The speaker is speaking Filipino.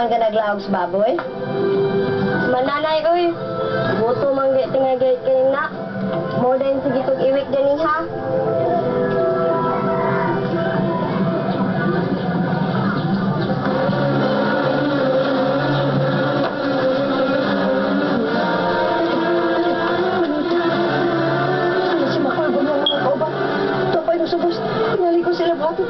man ka naglaog sa baboy? Mananay, oy. Buto manggit tingagay kayo na. More than sige kong iwik din ha. Si Makoy, gumang mga kauban. Tapay no sa bus. Tingali ko sila bato.